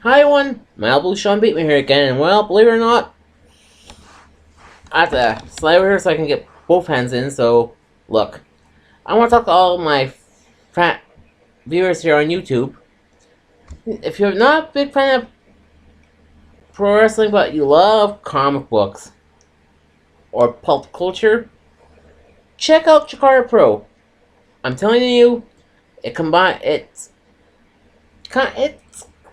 Hi everyone, Malibu Sean Beatman here again, and well, believe it or not, I have to slide over here so I can get both hands in, so, look. I want to talk to all my fat viewers here on YouTube. If you're not a big fan of pro wrestling, but you love comic books, or pulp culture, check out Chikara Pro. I'm telling you, it's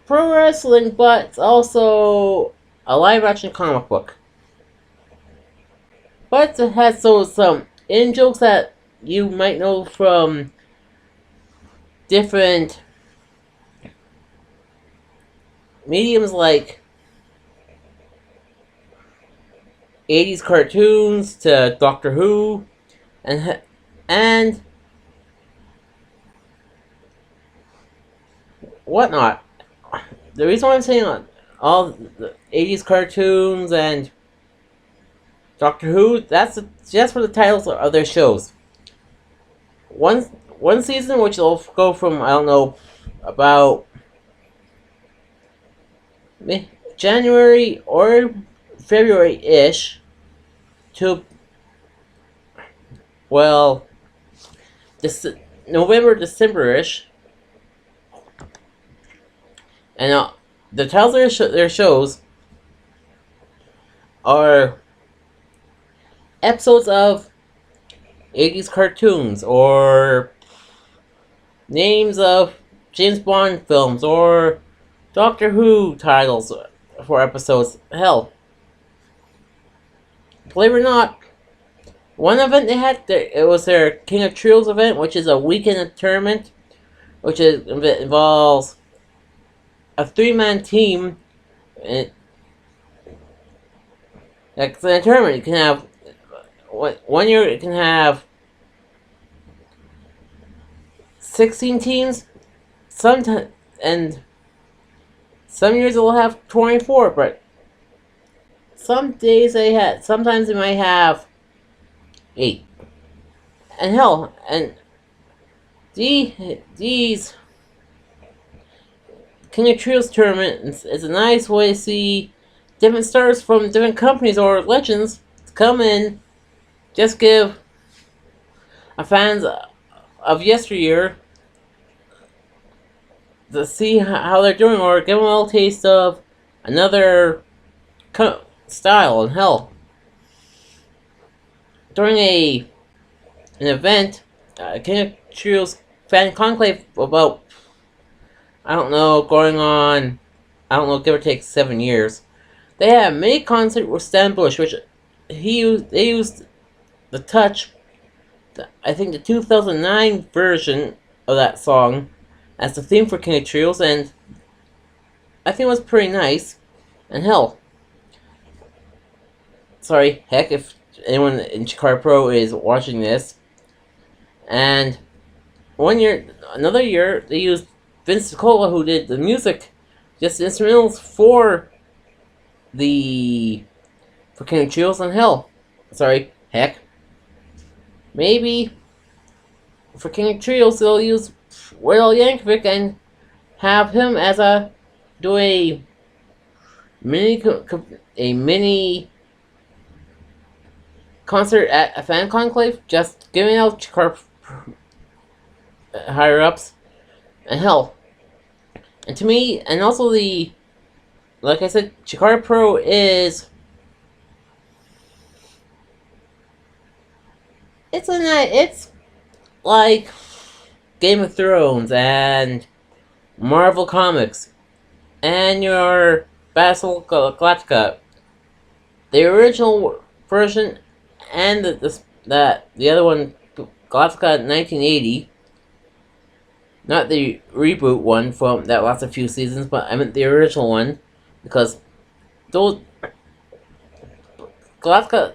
pro wrestling, but it's also a live action comic book. But it has some in jokes that you might know from different mediums like 80s cartoons to Doctor Who and whatnot. The reason why I'm saying all the 80s cartoons and Doctor Who, that's just for the titles of their shows. One season, which will go from, I don't know, about January or February-ish to, well, November, December-ish. And the titles of their shows are episodes of 80s cartoons, or names of James Bond films, or Doctor Who titles for episodes. Hell, believe it or not, one event they had, it was their King of Trios event, which is a weekend tournament, which involves a 3-man team. Like in a tournament, you can have 1 year it can have 16 teams, and some years it will have 24, but sometimes they might have 8. And hell, and these King of Trios tournament is a nice way to see different stars from different companies or legends come in, just give fans of yesteryear to see how they're doing, or give them a little taste of another style. And hell, during an event, King of Trios fan conclave about, I don't know, going on, give or take 7 years. They had a mini concert with Stan Bush, which they used the Touch, I think the 2009 version of that song, as the theme for King of Trios, and I think it was pretty nice. And hell, sorry, heck, if anyone in Chikara Pro is watching this. And another year, they used Vince Nicola, who did the music, just the instrumentals for King of Trios. And hell, sorry, heck, maybe for King of Trios they'll use Weird Al Yankovic and have him as do a mini concert at a fan conclave, just giving out Chikara higher ups. And hell, and to me, and also like I said, Chikara Pro is, it's like Game of Thrones and Marvel Comics and your Battlestar Galactica, the original version, and the other one, Galactica 1980. Not the reboot one from that lasted a few seasons, but I meant the original one, because the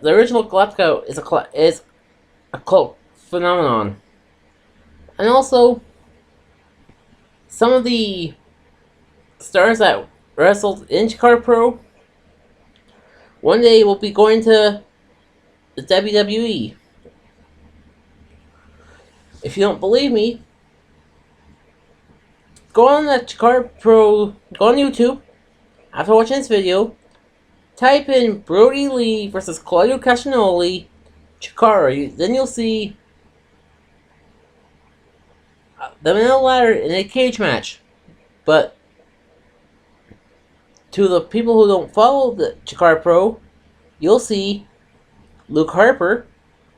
original Galactica is a cult phenomenon. And also, some of the stars that wrestled in Chikara Pro one day will be going to the WWE. If you don't believe me, go on YouTube, after watching this video, type in Brody Lee versus Claudio Castagnoli, Chikara. Then you'll see them in a ladder in a cage match. But to the people who don't follow the Chikara Pro, you'll see Luke Harper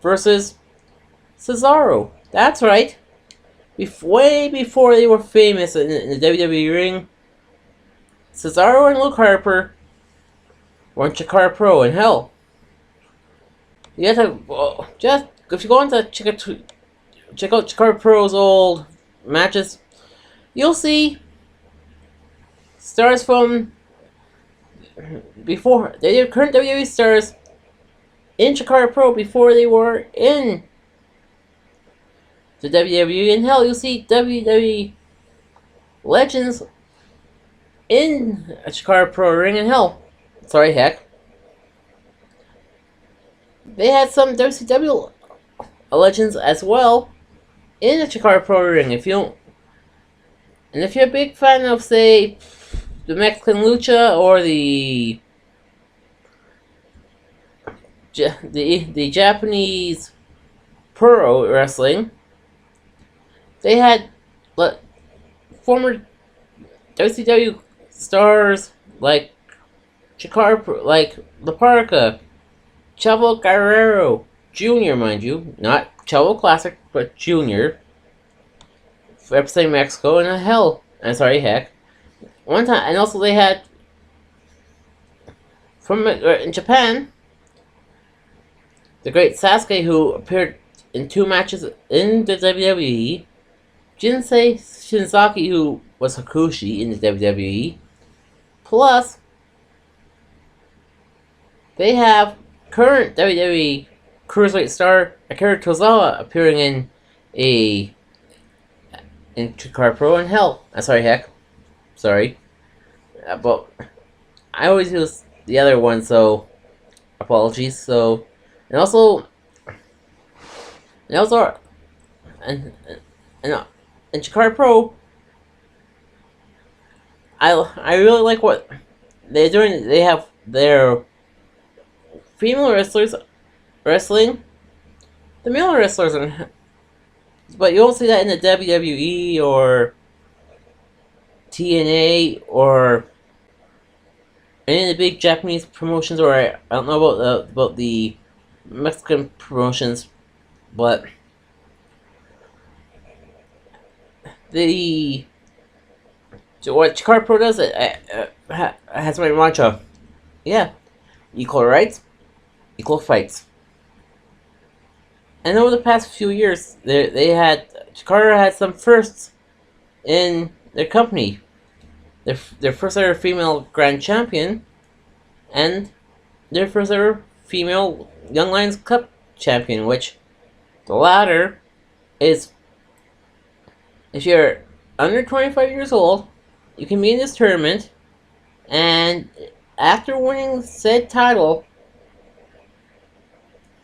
versus Cesaro. That's right. Way before they were famous in the WWE ring, Cesaro and Luke Harper were in Chikara Pro. And hell, you have to just if you go into check out Chikara Pro's old matches, you'll see stars from before. They are current WWE stars in Chikara Pro before they were in the WWE. And hell, you'll see WWE legends in a Chikara Pro ring. And hell, heck, they had some WCW legends as well in the Chikara Pro ring. If you're a big fan of, say, the Mexican Lucha or the Japanese Pro Wrestling, they had former WCW stars like Chikara Pro, like La Parca, Chavo Guerrero Jr., mind you, not Chavo Classic, but Jr., representing Mexico, and heck, one time, and also they had from in Japan, the great Sasuke, who appeared in 2 matches in the WWE, Jinsei Shinzaki, who was Hakushi in the WWE, plus they have current WWE Cruiserweight star Akira Tozawa appearing in Chikara Pro. And but I always use the other one, so apologies. So and in Chikara Pro, I really like what they're doing. They have their female wrestlers wrestling the male wrestlers, but you won't see that in the WWE or TNA or any of the big Japanese promotions, or I don't know about the Mexican promotions, but so what Chikara Pro does, it has my mantra. Yeah, equal rights, equal fights. And over the past few years, Chikara had some firsts in their company. Their first ever female grand champion, and their first ever female Young Lions Cup champion, which the latter is, if you're under 25 years old, you can be in this tournament, and after winning said title,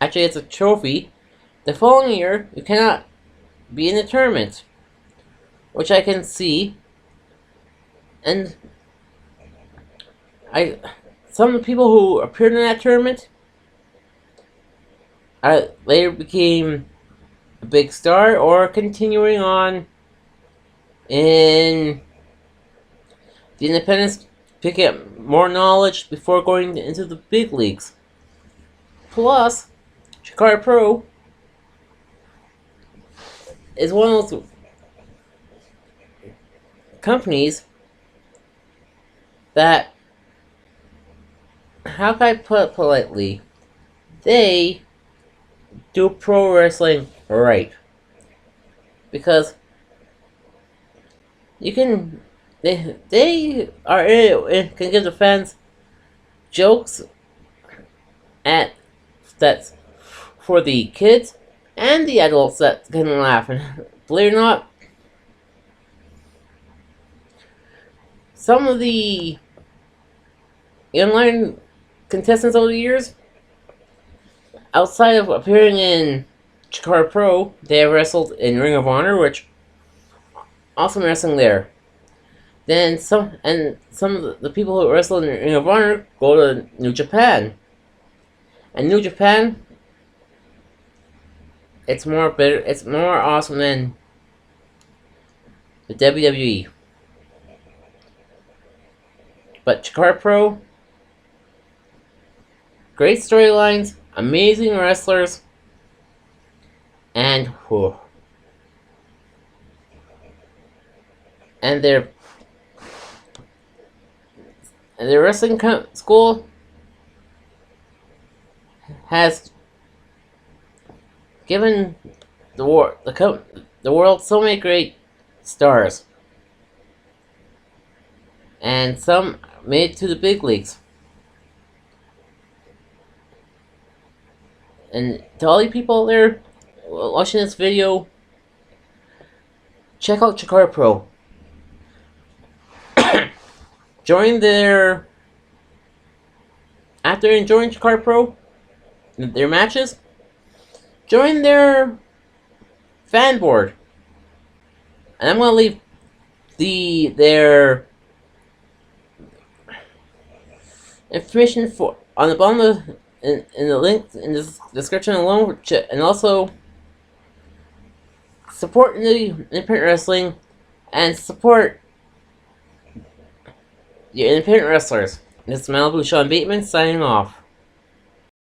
actually it's a trophy, the following year you cannot be in the tournament, which I can see. And some of the people who appeared in that tournament later became a big star or continuing on in the independents, picking up more knowledge before going into the big leagues. Plus, Chikara Pro is one of those companies that, how can I put it politely, they do pro wrestling right. Because you can, they are can give the fans jokes that's for the kids and the adults that can laugh. And believe it or not, some of the online contestants over the years, outside of appearing in Chikara Pro, they have wrestled in Ring of Honor, which awesome wrestling there. Then some of the people who wrestle in Ring of Honor go to New Japan. And New Japan, it's more better. It's more awesome than the WWE. But Chikara Pro, great storylines, amazing wrestlers, and whew, and their wrestling school has given the world so many great stars, and some made it to the big leagues. And to all you people there watching this video, check out Chikara Pro. Join their after enjoying Chikara Pro, their matches. Join their fan board, and I'm gonna leave their information on the bottom of in the link in the description alone, and also support the independent wrestling and support the independent wrestlers. This is Malibu Sean Bateman signing off.